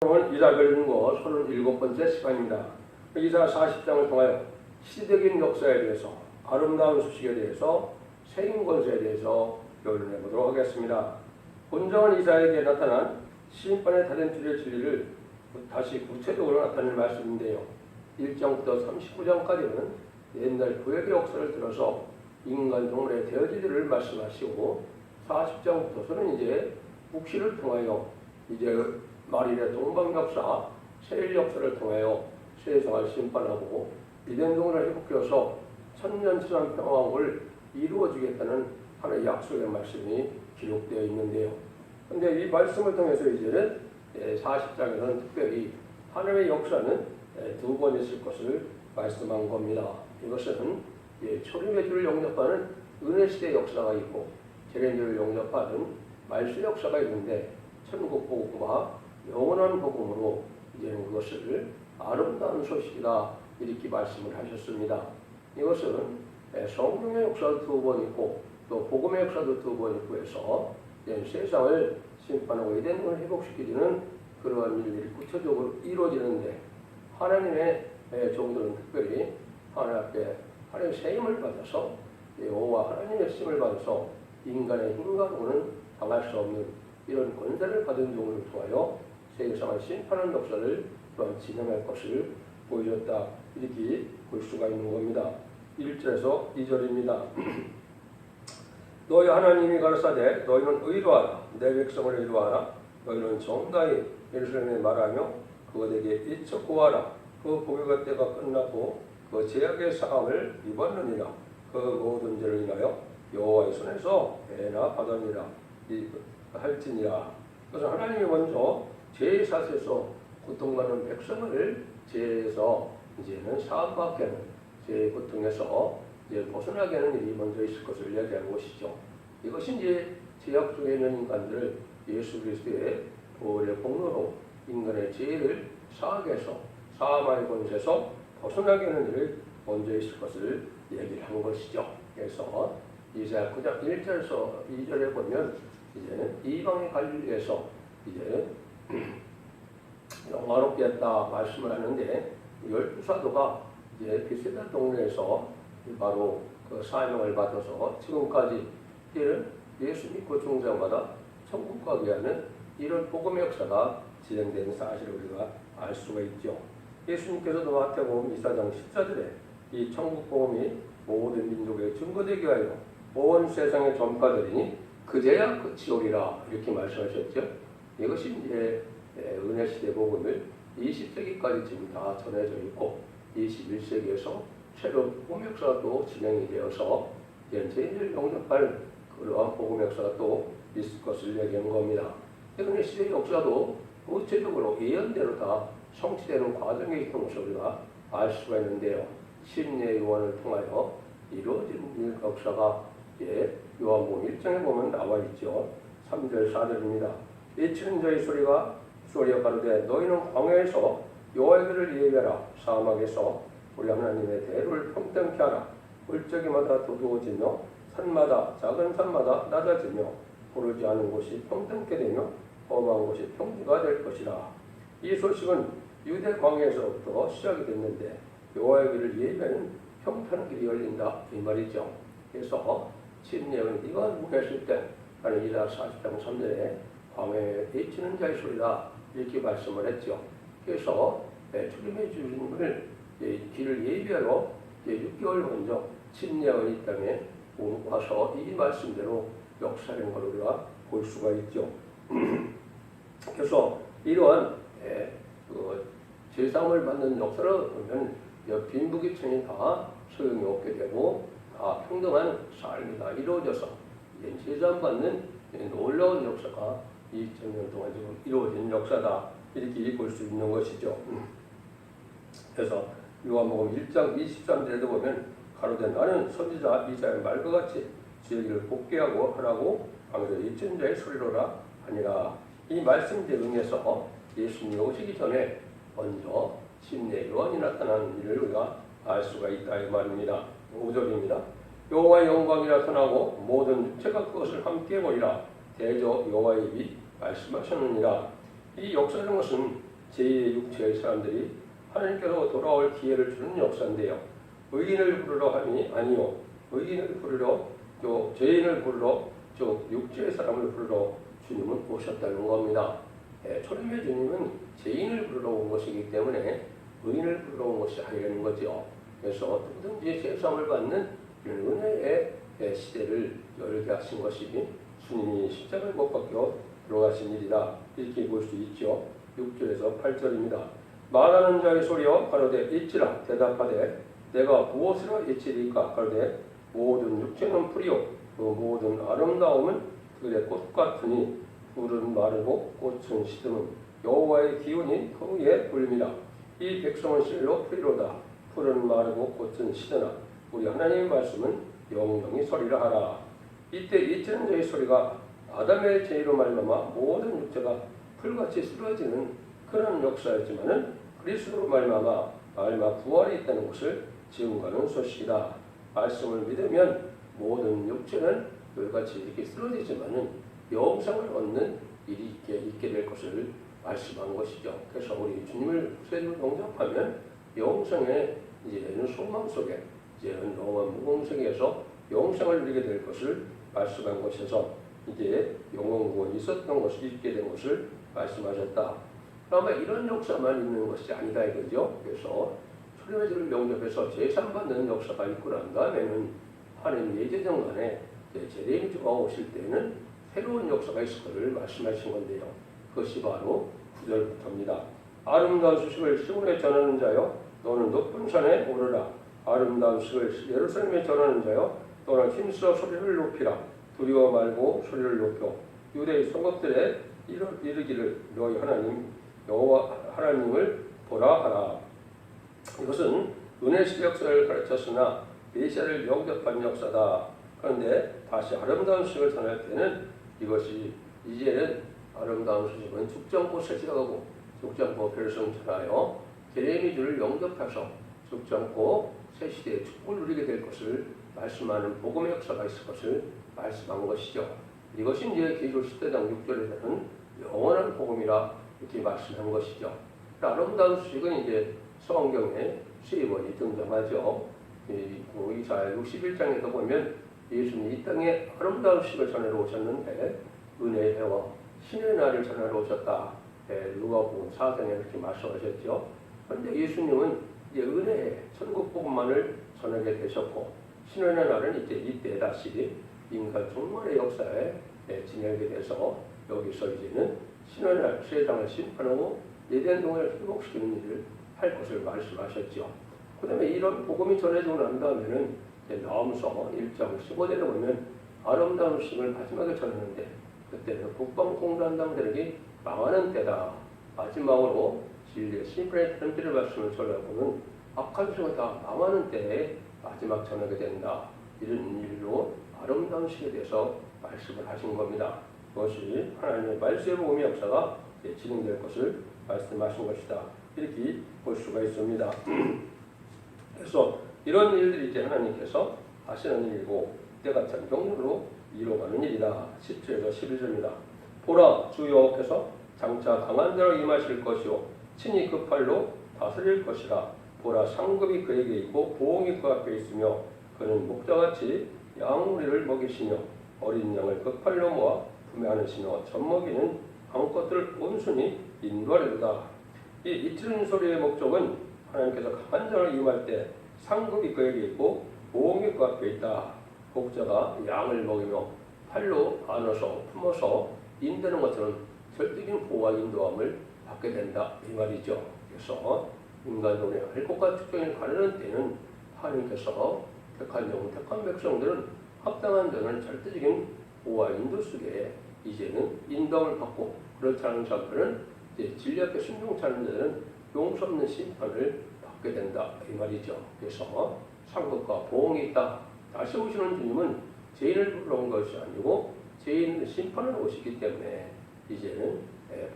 오늘 이사별 중고 37번째 시간입니다. 이사 40장을 통하여 시대적인 역사에 대해서, 아름다운 소식에 대해서, 세임 권세에 대해서 교훈해 보도록 하겠습니다. 온전한 이사에게 나타난 심판의 다른 줄의 진리를 다시 구체적으로 나타낼 말씀인데요. 1장부터 39장까지는 옛날 구약의 역사를 들어서 인간 동물의 되어지기를 말씀하시고, 40장부터서는 이제 묵시를 통하여 이제 말일의 동방 역사, 세일 역사를 통하여 세상을 심판하고 이den동을 회복해서 천년치산 평화를 이루어주겠다는 하나의 약속의 말씀이 기록되어 있는데요. 그런데 이 말씀을 통해서 이제는 40장에서는 특별히 하나님의 역사는 두 번 있을 것을 말씀한 겁니다. 이것은 초림의 주를 영접하는 은혜시대 역사가 있고 재림주를 영접하는 말씀 역사가 있는데, 천국 복음과 영원한 복음으로 이제는 그것을 아름다운 소식이다 이렇게 말씀을 하셨습니다. 이것은 성령의 역사도 두 번 있고 또 복음의 역사도 두 번 있고 해서 세상을 심판하고 이den동을 회복시키는 그러한 일들이 구체적으로 이루어지는데, 하나님의 종들은 특별히 하나님 앞에 하나님의 세임을 받아서 여호와 하나님의 쓰임을 받아서 인간의 힘과로는 당할 수 없는 이런 권세를 받은 종을 통하여 세상을 심판하는 역사를 또한 진행할 것을 보여줬다 이렇게 볼 수가 있는 겁니다. 1절에서 2절입니다. 너희 하나님이 가라사대 너희는 의로하라, 내 백성을 의로하라. 너희는 정당히 예루살렘에 말하며 그것에게 이쳐 구하라. 그 보혈의 때가 끝나고 그 제약의 사함을 입었느니라. 그 모든 죄를 인하여 여호와의 손에서 배나 받으니라 할지니라. 그래서 하나님이 먼저 죄의 사슬에서 고통받는 백성을 죄에서 이제는 사함받게 하는 죄의 고통에서 이제 벗어나게 하는 일이 먼저 있을 것을 얘기하는 것이죠. 이것이 이제 죄악 속에 있는 인간들을 예수 그리스도의 보혈의 공로로 인간의 죄를 사하게 해서 사함의 권세에서 벗어나게 하는 일을 먼저 있을 것을 얘기를 한 것이죠. 그래서 이사야 9장 1절에서 2절에 보면 이제는 이방의 관리에서 이제 영화롭게 했다 말씀을 하는데, 12사도가 이제 비세다 동네에서 바로 그 사명을 받아서 지금까지 예수 믿고 중생마다 천국 가게 하는 이런 복음의 역사가 진행되는 사실을 우리가 알 수가 있죠. 예수님께서도 마태복음 24장 14절에 이 천국 복음이 모든 민족에 증거되게 하여 온 세상에 전파되리니 그제야 끝이 오리라 이렇게 말씀하셨죠. 이것이 이제 은혜시대 복음을 20세기까지 지금 다 전해져 있고 21세기에서 새로운 복음 역사가 또 진행이 되어서 현재인들 영접할 그러한 복음 역사가 또 있을 것을 얘기하는 겁니다. 은혜시대 역사도 구체적으로 예언대로 다 성취되는 과정에 있던 것을 우리가 알 수가 있는데요. 심리의 요한을 통하여 이루어진 역사가 요한복음 1장에 보면 나와 있죠. 3절 4절입니다. 외치는 자의 소리가 가로되 너희는 광야에서 여호와의 길을 예비하라. 사막에서 우리 하나님의 대로를 평등케 하라. 골짜기마다 두두어지며 산마다 작은 산마다 낮아지며 고르지 않은 곳이 평등케 되며 험한 곳이 평지가 될 것이라. 이 소식은 유대 광야에서부터 시작이 됐는데 여호와의 길을 예비하는 평탄한 길이 열린다 이 말이죠. 그래서 침례는 네가 묵했을 때 하는 이사 40장 3절에 광야에 외치는 자의 소리다 이렇게 말씀을 했죠. 그래서 주님의 주님을 길을 예비하러 6개월 먼저 침례원이 이 땅에 와서 이 말씀대로 역사하는 걸 우리가 볼 수가 있죠. 그래서 이러한 제사함을 받는 역사를 보면 빈부귀천이 다 소용이 없게 되고 다 평등한 삶이 다 이루어져서 제사함 받는 놀라운 역사가 2000년 동안 지금 이루어진 역사다 이렇게 볼 수 있는 것이죠. 그래서 요한복음 1장 23절에도 보면 가로되 나는 선지자 이사야의 말과 같이 주의 길을 복귀하고 하라고 방에서 외치는 자의 소리로라 하니라. 이 말씀에 응해서 예수님이 오시기 전에 먼저 심리의 요한이 나타나는 일을 우리가 알 수가 있다 이 말입니다. 5절입니다. 여호와의 영광이 나타나고 모든 육체가 그것을 함께 보리라. 대저 여호와의 입이 말씀하셨느니라. 이 역사라는 것은 제2의 육체의 사람들이 하나님께로 돌아올 기회를 주는 역사인데요. 의인을 부르러 함이 아니요 의인을 부르러 또 죄인을 부르러 즉 육체의 사람을 부르러 주님은 오셨다는 겁니다. 초림의 주님은 죄인을 부르러 온 것이기 때문에 의인을 부르러 온 것이 아니라는 거죠. 그래서 누구든지 죄사함을 받는 은혜의 시대를 열게 하신 것이 주님이 십자가에 못 박혀 들어가신 일이다. 이렇게 볼 수 있죠. 6절에서 8절입니다. 말하는 자의 소리여 가로되 있지라 대답하되 내가 무엇으로 있지리까 가로되 모든 육체는 풀이요 그 모든 아름다움은 들의 꽃 같으니 풀은 마르고 꽃은 시드는 여호와의 기운이 그 위에 불미라. 이 백성은 실로 풀이로다. 풀은 마르고 꽃은 시드나 우리 하나님의 말씀은 영영이 소리라 하라. 이때 이치는 자의 소리가 아담의 죄로 말미암아 모든 육체가 풀같이 쓰러지는 그런 역사였지만은 그리스도로 말미암아 부활이 있다는 것을 증거하는 소식이다. 말씀을 믿으면 모든 육체는 그같이 이렇게 쓰러지지만은 영생을 얻는 일이 있게 될 것을 말씀한 것이죠. 그래서 우리 주님을 세례로 영접하면 영생의 이제는 소망 속에 이제는 영원 무공생에서 영생을 누리게 될 것을 말씀한 것에서 이제 영원 구원이 있었던 것이 있게 된 것을 말씀하셨다. 그러나 이런 역사만 있는 것이 아니다 이거죠. 그래서 초림의 주를 영접해서 제삼받는 역사가 있고 난 다음에는 하나님 예제정간에 제레미 주가 오실 때는 새로운 역사가 있을 것을 말씀하신 건데요. 그것이 바로 9절부터입니다. 아름다운 소식을 시온에 전하는 자여 너는 높은 산에 오르라. 아름다운 소식을 예루살렘에 전하는 자여 너는 힘써 소리를 높이라. 두려워 말고 소리를 높여 유대의 성읍들에 이르기를 너희 하나님 여호와 하나님을 보라 하라. 이것은 은혜의 역사를 가르쳤으나 메시아를 영접한 역사다. 그런데 다시 아름다운 소식을 전할 때는 이것이 이제는 아름다운 소식은 죽지 지나가고 죽지 않고 별성 전하여 제레미주를 영접해서 죽지 않고 새 시대의 축복을 누리게 될 것을 말씀하는 복음의 역사가 있을 것을 말씀한 것이죠. 이것이 이제 계시록 10대장 6절에서는 영원한 복음이라 이렇게 말씀한 것이죠. 아름다운 소식은 이제 성경에 3번이 등장하죠. 이사야 61장에도 보면 예수님이 이 땅에 아름다운 소식을 전하러 오셨는데 은혜의 해와 신의 날을 전하러 오셨다. 누가복음 4장에 이렇게 말씀하셨죠. 그런데 예수님은 이제 은혜의 천국 복음만을 전하게 되셨고 신의 날은 이제 이때 다시 인간 종말의 역사에 지내게 돼서 여기서 이제는 신의 날 세상을 심판하고 예덴 동을 회복시키는 일을 할 것을 말씀하셨죠. 그 다음에 이런 복음이 전해지고 난 다음에는 나음서 1장 15절에 보면 아름다운 소식을 마지막에 전하는데 그때는 국방공단장들에게 망하는 때다. 마지막으로 진리의 심판의 편지를 말씀을 전하고는 악한 소식을 다 망하는 때에 마지막 전하게 된다. 이런 일로 아름다운 시에 대해서 말씀을 하신 겁니다. 그것이 하나님의 말씀의 복음의 역사가 진행될 것을 말씀하신 것이다. 이렇게 볼 수가 있습니다. 그래서 이런 일들이 이제 하나님께서 하시는 일이고 때가 참 경륜으로 이루어가는 일이다. 10절에서 11절입니다. 보라 주여께서 장차 강한 자로 임하실 것이요 친히 그 팔로 다스릴 것이라. 보라 상급이 그에게 있고 보응이 그 앞에 있으며 그는 목자같이 양무리를 먹이시며 어린 양을 그 팔로 모아 품에 안으시며 젖먹이는 암컷들을 온순히 인도하리로다. 이 이치는 소리의 목적은 하나님께서 강한 자로 임할 때 상급이 그에게 있고 보응이 그 앞에 있다. 목자가 양을 먹이며 팔로 안아서 품어서 인도하는 것처럼 절대적인 보호와 인도함을 받게 된다 이 말이죠. 그래서 인간의 할것과 특정을 가르는 때는 하나님께서 택한 종, 택한 백성들은 합당한 자는 절대적인 보호와 인도 속에 이제는 인도함을 받고 그렇지 않은 자들은 진리 앞에 순종치 않은 자들은 용서 없는 심판을 받게 된다 이 말이죠. 그래서 상급과 보응이 있다. 다시 오시는 주님은 죄인을 부르러 온 것이 아니고 죄인을 심판하러 오시기 때문에 이제는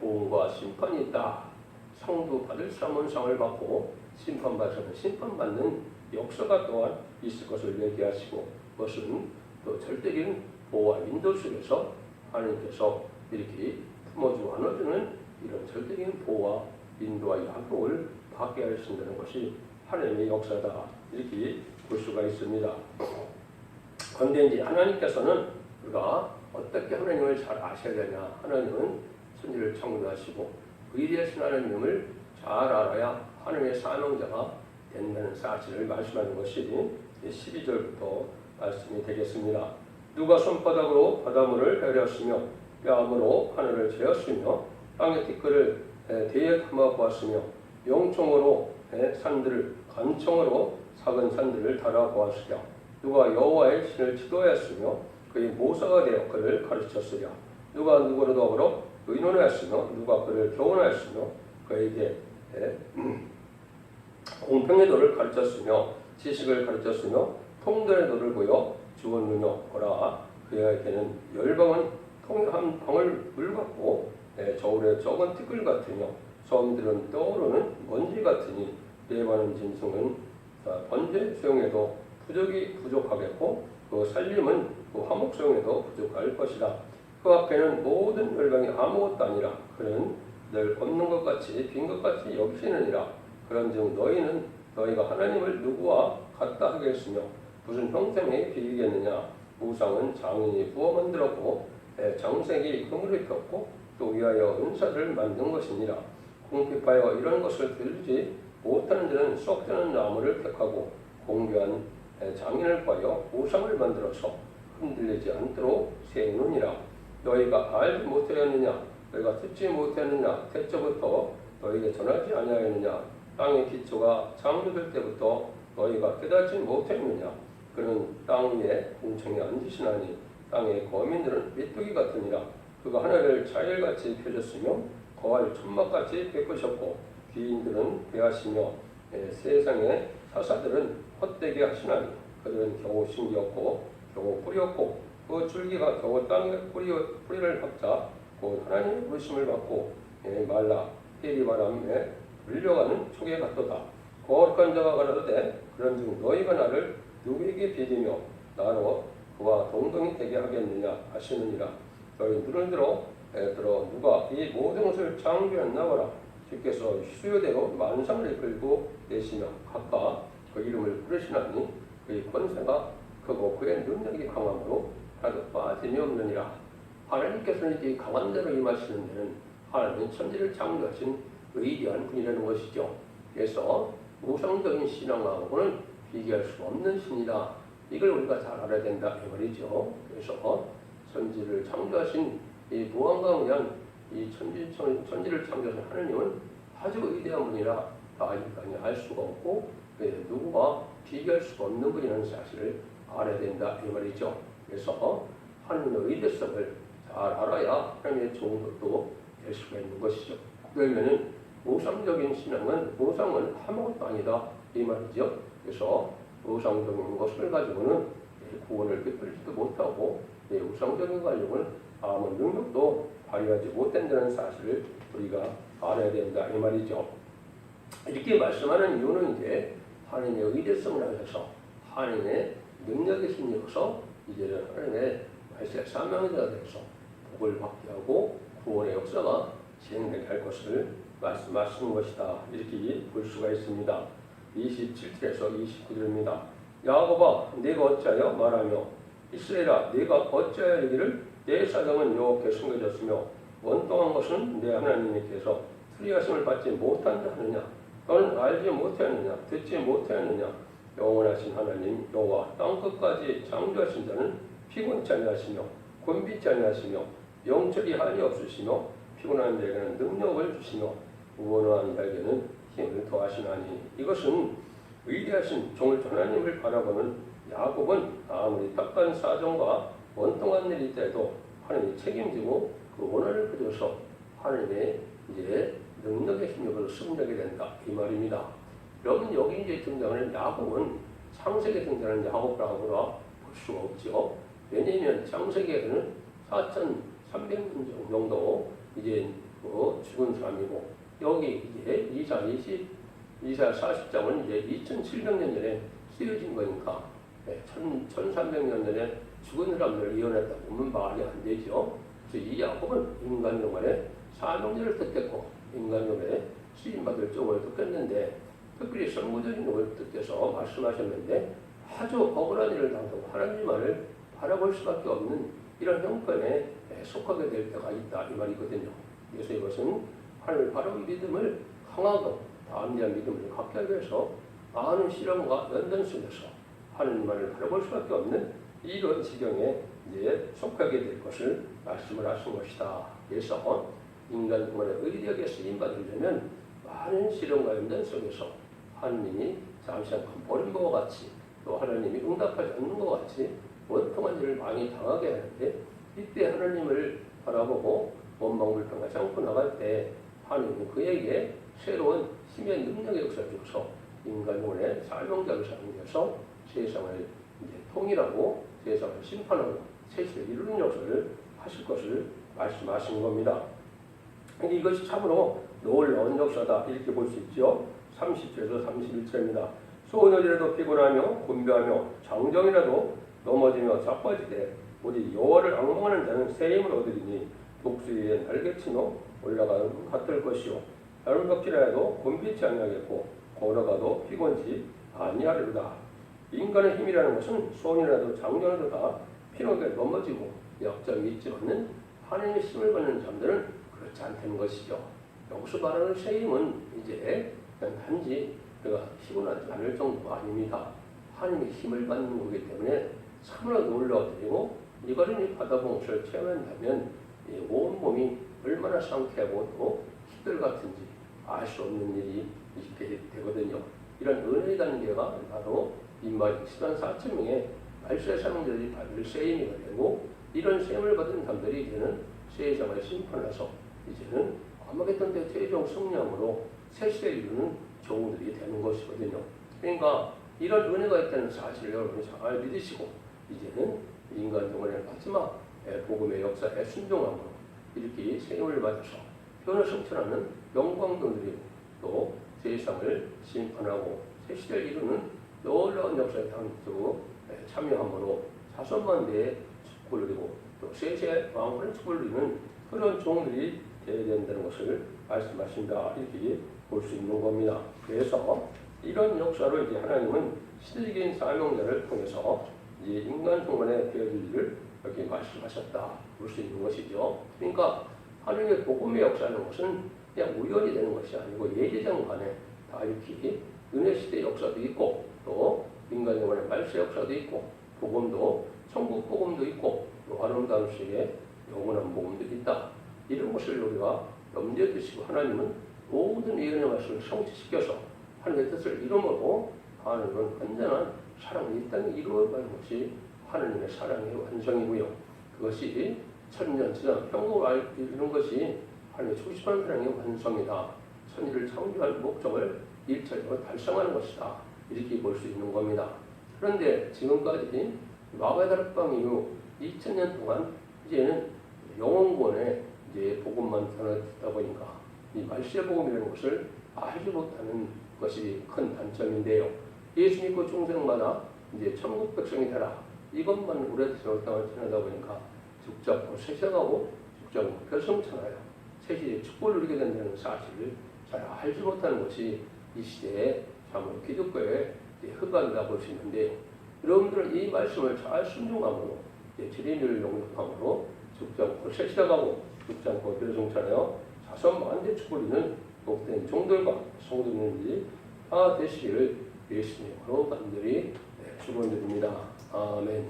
보응과 심판이 있다. 상도 받을 사람은 상을 받고 심판받으면 심판받는 역사가 또한 있을 것을 얘기하시고 그것은 또 절대적인 보호와 인도 속에서 하나님께서 이렇게 품어주고 안아주는 이런 절대적인 보호와 인도와 야곱을 받게 하신다는 것이 하나님의 역사다. 이렇게 볼 수가 있습니다. 그런데 이제 하나님께서는 우리가 어떻게 하나님을 잘 아셔야 되냐. 하나님은 천지를 창조하시고 위대하신 하나님을 잘 알아야 하나님의 사명자가 된다는 사실을 말씀하는 것이 12절부터 말씀이 되겠습니다. 누가 손바닥으로 바닷물을 헤렸으며 뺨으로 하늘을 재었으며 땅의 티끌을 대에 담아 보았으며 용총으로 산들을 간청으로 작은 산들을 달아 보았으랴. 누가 여호와의 신을 지도하였으며 그의 모사가 되어 그를 가르쳤으랴. 누가 누구를 더불어 의논하였으며 누가 그를 교훈하였으며 그에게 공평의 도를 가르쳤으며 지식을 가르쳤으며 통달의 도를 보여 주었느냐. 거라 그에게는 열방은 한 방울 물 같고 저울에 적은 티끌 같으며 섬들은 떠오르는 먼지 같으니 예반은 짐승은 번제 수용에도 부족이 부족하겠고 그 살림은 그 화목 수용에도 부족할 것이다. 그 앞에는 모든 열방이 아무것도 아니라 그는 늘 없는 것 같이 빈 것 같이 여기시느니라. 그런즉 너희가 하나님을 누구와 같다 하겠으며 무슨 형상에 비기겠느냐. 우상은 장인이 부어 만들었고 장색이 금을 입혔고 또 위하여 은사를 만든 것이니라. 궁핍하여 이런 것을 들지 못하는 자는 썩지는 나무를 택하고 공교한 장인을 구하여 우상을 만들어서 흔들리지 않도록 세우느니라. 너희가 알지 못하였느냐. 너희가 듣지 못하였느냐. 태초부터 너희에게 전하지 아니하였느냐. 땅의 기초가 창조될 때부터 너희가 깨닫지 못하였느냐. 그는 땅 위에 공청에 앉으시나니 땅의 거민들은 메뚜기 같으니라. 그가 하늘을 자일같이 펴셨으며 거할 천막같이 베푸셨고 귀인들은 배하시며 세상의 사사들은 헛되게 하시나니 그들은 겨우 심기였고 겨우 뿌리였고 그 줄기가 겨우 땅에 뿌리를 박자 곧 하나님의 부르심을 받고 말라 해리바람에 물려가는 초계 같도다. 거룩한 자가 가라사대 그런즉 너희가 나를 누구에게 비리며 나로 그와 동등이 되게 하겠느냐 하시느니라. 너희 눈을 들어 누가 이 모든 것을 창조했나 보라. 주께서 수요대로 만상을 이끌고 내시며 각각 그 이름을 부르시나니 그의 권세가 크고 그의 능력이 강함으로 하나도 빠짐이 없느니라. 하나님께서는 이제 강한 대로 임하시는 데는 하나님은 천지를 창조하신 위대한 분이라는 것이죠. 그래서 우상적인 신앙하고는 비교할 수 없는 신이다. 이걸 우리가 잘 알아야 된다 이 말이죠. 그래서 천지를 창조하신 이 무한강한 이 천지를 창조하신 하나님은 아주 위대한 분이라 다 인간이 알 수가 없고 누구와 비교할 수가 없는 분이라는 사실을 알아야 된다 이 말이죠. 그래서 하나님의 위대성을 잘 알아야 하나님의 좋은 것도 될 수가 있는 것이죠. 그러면은 우상적인 신앙은 우상은 아무것도 아니다 이 말이죠. 그래서 우상적인 것을 가지고는 구원을 베풀지도 못하고 우상적인 가지고는 아무 능력도 발휘하지 못한다는 사실을 우리가 알아야 된다 이 말이죠. 이렇게 말씀하는 이유는 이제 하나님의 위대성을 알아서 하나님의 능력의 신이어서 이제는 하나님의 말세 사명자가 되어서 복을 받게 하고 구원의 역사가 진행되게 할 것을 말씀하시는 것이다. 이렇게 볼 수가 있습니다. 27절에서 29절입니다. 야곱아 네가 어찌하여 말하며 이스라엘아 네가 어찌하여 이르기를 내 사정은 여호와께 숨겨졌으며 원통한 것은 내 하나님께서 수리하심을 받지 못한다 하느냐. 너는 알지 못하였느냐. 듣지 못하였느냐. 영원하신 하나님 여호와 땅끝까지 창조하신 자는 피곤치 아니하시며 곤비치 아니하시며 영철이 한이 없으시며 피곤한 자에게는 능력을 주시며 우원한 자에게는 힘을 더하시나니. 이것은 위대하신 종을 하나님을 바라보는 야곱은 아무리 딱한 사정과 원통한 일이 있더라도 하나님이 책임지고 그 원한을 가져서 하나님의 이제 능력의 힘으로 승리하게 된다 이 말입니다. 여러분 여기 이제 등장하는 야곱은 창세기에 등장하는 야곱이라고 볼 수가 없죠. 왜냐하면 창세기에는 4,300년 정도 이제 죽은 사람이고 여기 이제 이사 40장은 이제 2,700년 전에 쓰여진 거니까 1,300년 전에 죽은 사람들을 이혼했다 보면 말이 안 되죠. 그래서 이 야곱은 인간용만의 사명제를 뜻했고 인간용의 쓰임받을 쪽을 듣겠는데 특별히 선구적인 쪽을 뜻해서 말씀하셨는데 아주 억울한 일을 당하고 하나님만을 바라볼 수밖에 없는 이런 형편에 속하게 될 때가 있다 이 말이거든요. 그래서 이것은 하나님을 바라본 믿음을 강하고 담대한 믿음을 갖게 하기 위해서 많은 시련과 연단 속에서 하나님만을 바라볼 수밖에 없는 이런 지경에 이제 속하게 될 것을 말씀을 하신 것이다. 그래서 인간 동안에 의리하게 쓰임받으려면 많은 시련과 연단 속에서 하나님이 잠시 한번 버린 것과 같이 또 하나님이 응답하지 않는 것 같이 원통한 일을 많이 당하게 하는데 이때 하나님을 바라보고 원망불평하지 않고 나갈 때 하나님은 그에게 새로운 힘의 능력의 역사를 줘서 인간 영혼의 사명자를 사용해서 세상을 이제 통일하고 세상을 심판하고 세시를 이루는 역사를 하실 것을 말씀하신 겁니다. 이것이 참으로 놀라운 역사다 이렇게 볼 수 있죠. 30절에서 31절입니다. 소원이라도 피곤하며 곤배하며 장정이라도 넘어지며 자빠지되 오직 여호와를 앙망하는 자는 새 힘을 얻으리니 독수리의 날개치며 올라가는 것 같을 것이요 다른 덕질하여도 곤비치 아니하겠고 걸어가도 피곤치 아니하리로다. 인간의 힘이라는 것은 소원이라도 장정이라도 다 피곤하게 넘어지고 약점이 있지 않는 하나님의 힘을 받는 자들은 그렇지 않다는 것이죠. 여기서 말하는 새 힘은 이제 그냥 단지 내가 피곤하지 않을 정도가 아닙니다. 하나님의 힘을 받는 거기 때문에 참으로 놀라워드리고 이것을 받아본 것을 체험한다면 온몸이 얼마나 상쾌하고 또 희들 같은지 알 수 없는 일이 있게 되거든요. 이런 은혜의 단계가 바로 인마의 14,000명의 말세 사명자들이 받을 세임이 되고 이런 세임을 받은 사람들이 이제는 세상을 심판해서 이제는 아마겟돈 때 최종 승리함으로 새 시대를 이루는 종들이 되는 것이거든요. 그러니까 이런 은혜가 있다는 사실을 여러분이 잘 믿으시고 이제는 인간 동안의 마지막 복음의 역사에 순종함으로 이렇게 세임을 받아서 변을 성취하는 영광도 누리고 또 세상을 심판하고 새 시대를 이루는 놀라운 역사에 참여함으로 자손만대의 축복을 누리고 또 세세 왕권의 축복을 누리는 그런 종들이 되어야 된다는 것을 말씀하신다 이렇게 볼 수 있는 겁니다. 그래서 이런 역사로 이제 하나님은 시대적인 사명자를 통해서 이제 인간 동안에 되어질 일을 이렇게 말씀하셨다 볼 수 있는 것이죠. 그러니까 하나님의 복음의 역사라는 것은 그냥 우연이 되는 것이 아니고 예제장 간에 다 이렇게 은혜 시대 역사도 있고 또 인간 영혼의 말세 역사도 있고 복음도 천국 복음도 있고 또 아름다운 시에 영원한 복음도 있다. 이런 것을 우리가 염두에 두시고 하나님은 모든 예언의 말씀을 성취시켜서 하나님의 뜻을 이루므로 하나님은 완전한 사랑을 이 땅에 이루어가는 것이 하나님의 사랑의 완성이고요. 그것이 천년 지난 평생을 이루는 것이 하나님의 초심한 사랑의 완성이다. 천일을 창조할 목적을 일차적으로 달성하는 것이다. 이렇게 볼 수 있는 겁니다. 그런데 지금까지 마가의 다락방 이후 2000년 동안 이제는 영혼권의 이제 복음만 전하다 보니까 이 말세 복음이라는 것을 알지 못하는 것이 큰 단점인데요. 예수 믿고 중생마다 이제 천국 백성이 되라. 이것만 우리한테 전하다 보니까 죽자고 세상하고 죽자고 별성천하여 세시에 축복을 누리게 된다는 사실을 잘 알지 못하는 것이 이 시대에 참으로 기독교의 흑암이라 볼 수 있는데요. 여러분들은 이 말씀을 잘 순종함으로 진리를 용납함으로 죽지 않고 세시다가고 죽지 않고 별성천하여 자손 만대 축복을 복된 종들과 성도님들이 다 되시기를 예수님으로 간절히 축원드립니다. 아멘.